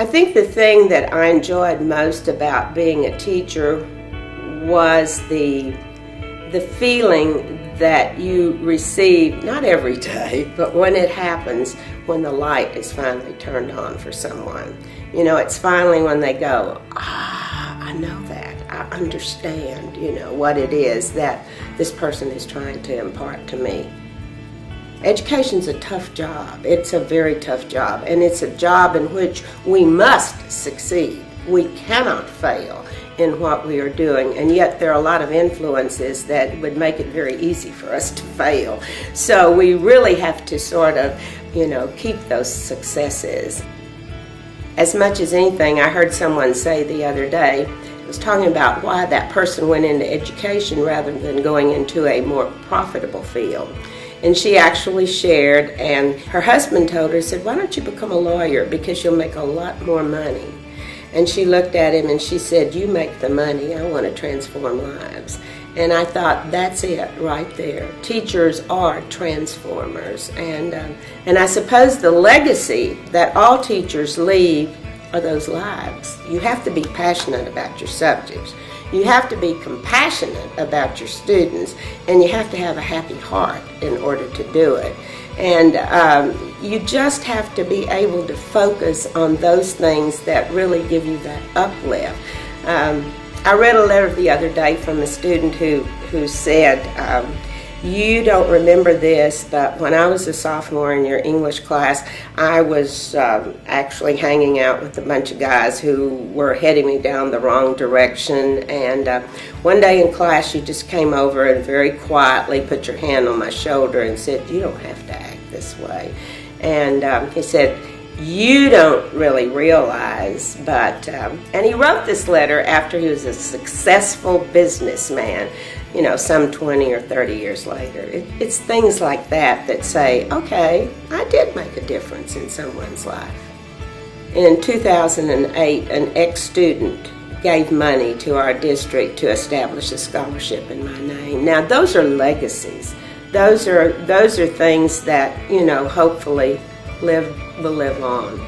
I think the thing that I enjoyed most about being a teacher was the feeling that you receive, not every day, but when it happens, when the light is finally turned on for someone. You know, it's finally when they go, I know that, I understand, what it is that this person is trying to impart to me. Education's a tough job. It's a very tough job, and it's a job in which we must succeed. We cannot fail in what we are doing, and yet there are a lot of influences that would make it very easy for us to fail. So we really have to sort of, keep those successes. As much as anything, I heard someone say the other day, was talking about why that person went into education rather than going into a more profitable field. And she actually shared, and her husband told her, said, why don't you become a lawyer because you'll make a lot more money? And she looked at him and she said, you make the money, I want to transform lives. And I thought, that's it right there. Teachers are transformers. And I suppose the legacy that all teachers leave are those lives. You have to be passionate about your subjects. You have to be compassionate about your students, and you have to have a happy heart in order to do it. And you just have to be able to focus on those things that really give you that uplift. I read a letter the other day from a student who said, you don't remember this, but when I was a sophomore in your English class, I was actually hanging out with a bunch of guys who were heading me down the wrong direction. And one day in class, you just came over and very quietly put your hand on my shoulder and said, you don't have to act this way. And he said, you don't really realize, but, and he wrote this letter after he was a successful businessman, some 20 or 30 years later. It's things like that that say, okay, I did make a difference in someone's life. In 2008, an ex-student gave money to our district to establish a scholarship in my name. Now, those are legacies. Those are things that, hopefully will live on.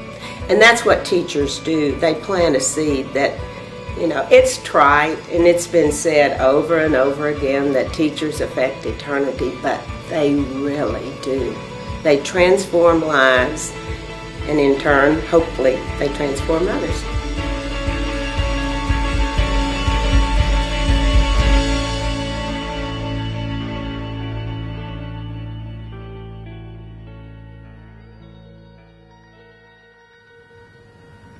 And that's what teachers do. They plant a seed that, it's trite, and it's been said over and over again that teachers affect eternity, but they really do. They transform lives, and in turn, hopefully, they transform others.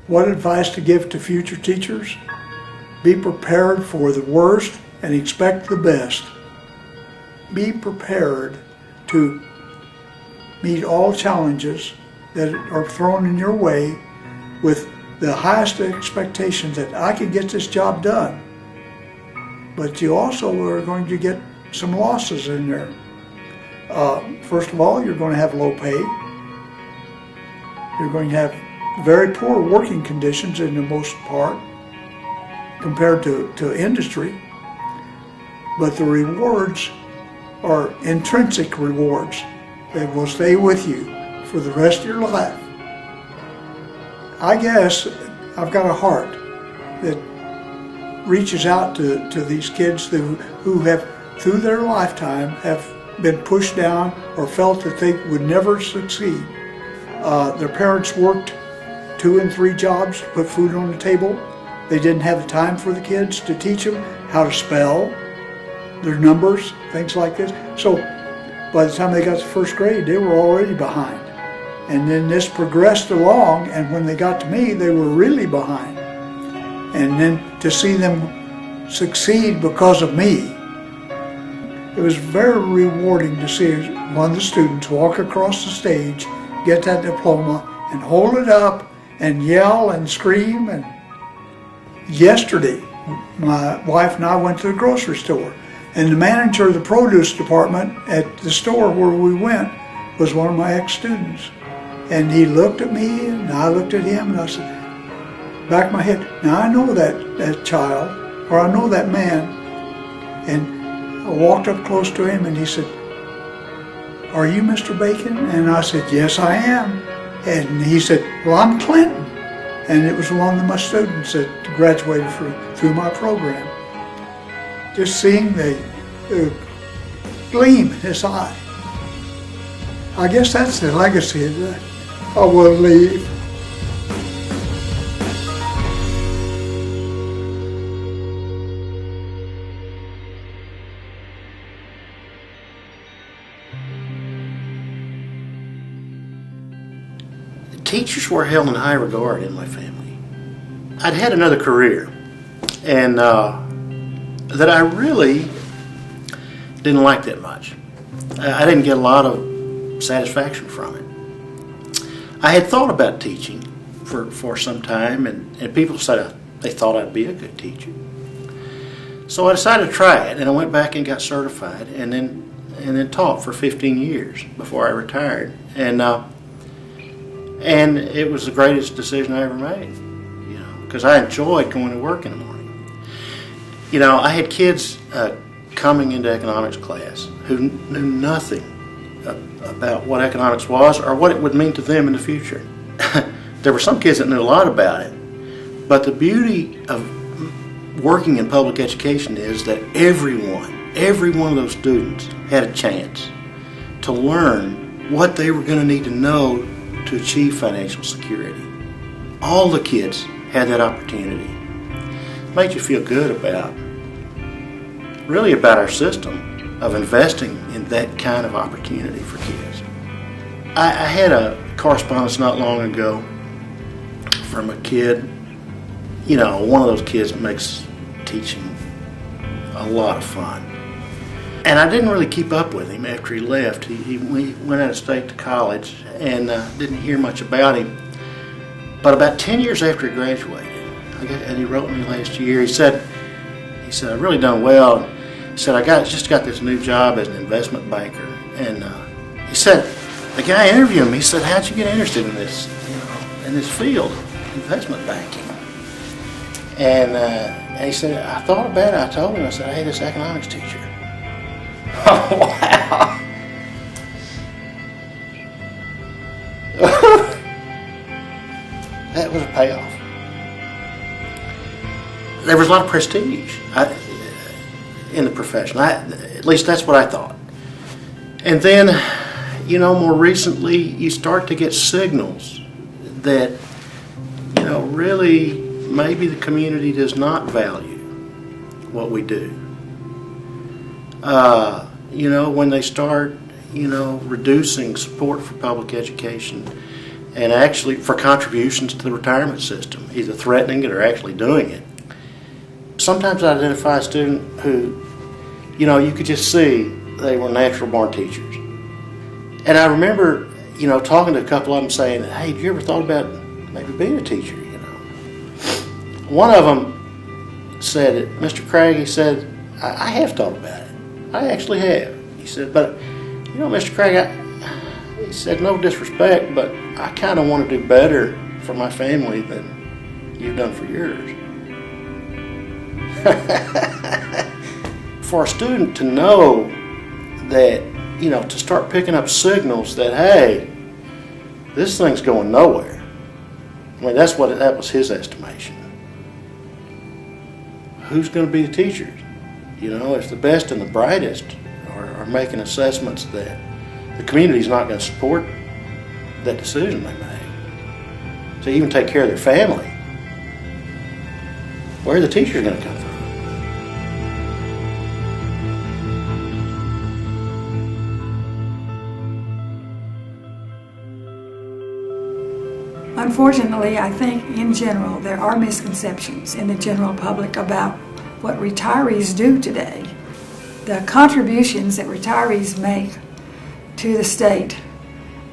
What advice to give to future teachers? Be prepared for the worst and expect the best. Be prepared to meet all challenges that are thrown in your way with the highest expectations that I can get this job done. But you also are going to get some losses in there. First of all, you're going to have low pay. You're going to have very poor working conditions in the most part compared to industry, but the rewards are intrinsic rewards that will stay with you for the rest of your life. I guess I've got a heart that reaches out to these kids who have, through their lifetime, have been pushed down or felt that they would never succeed. Their parents worked 2 and 3 jobs to put food on the table. They didn't have the time for the kids to teach them how to spell, their numbers, things like this. So by the time they got to 1st grade, they were already behind. And then this progressed along, and when they got to me, they were really behind. And then to see them succeed because of me, it was very rewarding to see one of the students walk across the stage, get that diploma, and hold it up and yell and scream. And yesterday, my wife and I went to the grocery store, and the manager of the produce department at the store where we went was one of my ex-students. And he looked at me, and I looked at him, and I said, back of my head, now I know that child, or I know that man. And I walked up close to him, and he said, are you Mr. Bacon? And I said, yes, I am. And he said, well, I'm Clinton. and it was one of my students that graduated through my program. Just seeing the gleam in his eye. I guess that's the legacy that I will leave. Teachers were held in high regard in my family. I'd had another career, and that I really didn't like that much. I didn't get a lot of satisfaction from it. I had thought about teaching for some time, and people said they thought I'd be a good teacher. So I decided to try it, and I went back and got certified, and then taught for 15 years before I retired. And it was the greatest decision I ever made, because I enjoyed going to work in the morning. I had kids coming into economics class who knew nothing about what economics was or what it would mean to them in the future. There were some kids that knew a lot about it, but the beauty of working in public education is that every one of those students had a chance to learn what they were going to need to know to achieve financial security. All the kids had that opportunity. It made you feel good about our system of investing in that kind of opportunity for kids. I had a correspondence not long ago from a kid, one of those kids that makes teaching a lot of fun. And I didn't really keep up with him after he left. He went out of state to college and didn't hear much about him. But about 10 years after he graduated, and he wrote me last year, he said, I've really done well. He said, I just got this new job as an investment banker. And he said, the guy interviewed me, he said, how'd you get interested in this, in this field, investment banking? And he said, I thought about it. I told him, I said, hey, this economics teacher. Oh, wow. That was a payoff. There was a lot of prestige in the profession. At least that's what I thought. And then, more recently, you start to get signals that, really maybe the community does not value what we do. When they start, reducing support for public education and actually for contributions to the retirement system, either threatening it or actually doing it. Sometimes I identify a student who, you could just see they were natural born teachers. And I remember, talking to a couple of them saying, hey, have you ever thought about maybe being a teacher, One of them said, Mr. Craig, he said, I have thought about it. I actually have. He said, but, Mr. Craig, he said, no disrespect, but I kind of want to do better for my family than you've done for yours. For a student to know that, to start picking up signals that, hey, this thing's going nowhere. I mean, that was his estimation. Who's going to be the teachers? If the best and the brightest are making assessments that the community's not going to support that decision they make to even take care of their family, where are the teachers going to come from? Unfortunately, I think in general there are misconceptions in the general public about what retirees do today. The contributions that retirees make to the state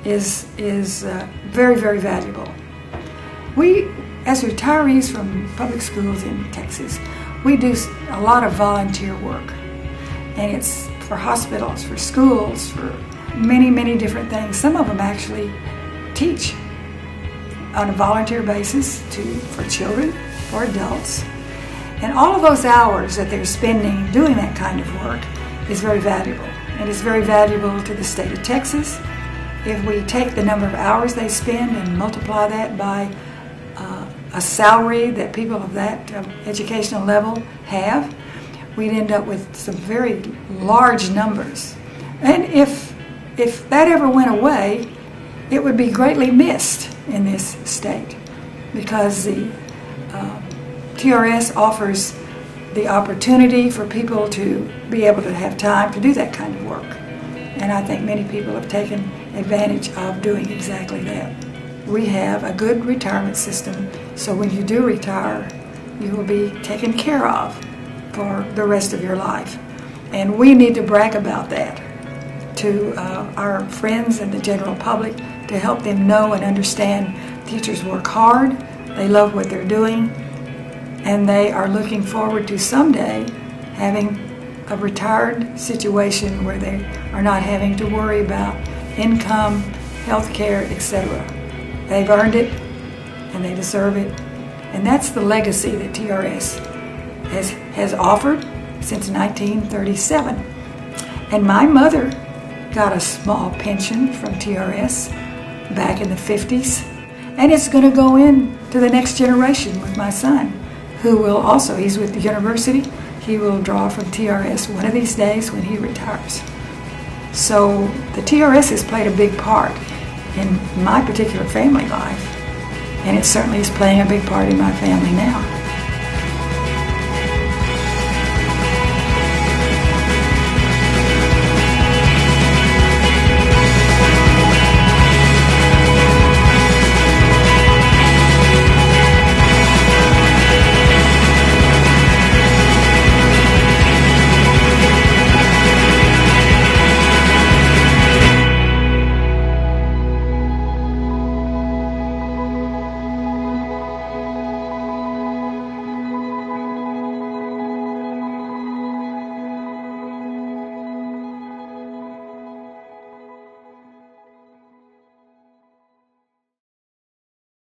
is very, very valuable. We, as retirees from public schools in Texas, we do a lot of volunteer work. And it's for hospitals, for schools, for many, many different things. Some of them actually teach on a volunteer basis for children, for adults. And all of those hours that they're spending doing that kind of work is very valuable. And it's very valuable to the state of Texas. If we take the number of hours they spend and multiply that by a salary that people of that educational level have, we'd end up with some very large numbers. And if that ever went away, it would be greatly missed in this state, because the TRS offers the opportunity for people to be able to have time to do that kind of work. And I think many people have taken advantage of doing exactly that. We have a good retirement system, so when you do retire, you will be taken care of for the rest of your life. And we need to brag about that to our friends and the general public, to help them know and understand teachers work hard, they love what they're doing, and they are looking forward to someday having a retired situation where they are not having to worry about income, health care, etc. They've earned it and they deserve it. And that's the legacy that TRS has offered since 1937. And my mother got a small pension from TRS back in the 50s. And it's going to go in to the next generation with my son, who will also, he's with the university, he will draw from TRS one of these days when he retires. So the TRS has played a big part in my particular family life, and it certainly is playing a big part in my family now.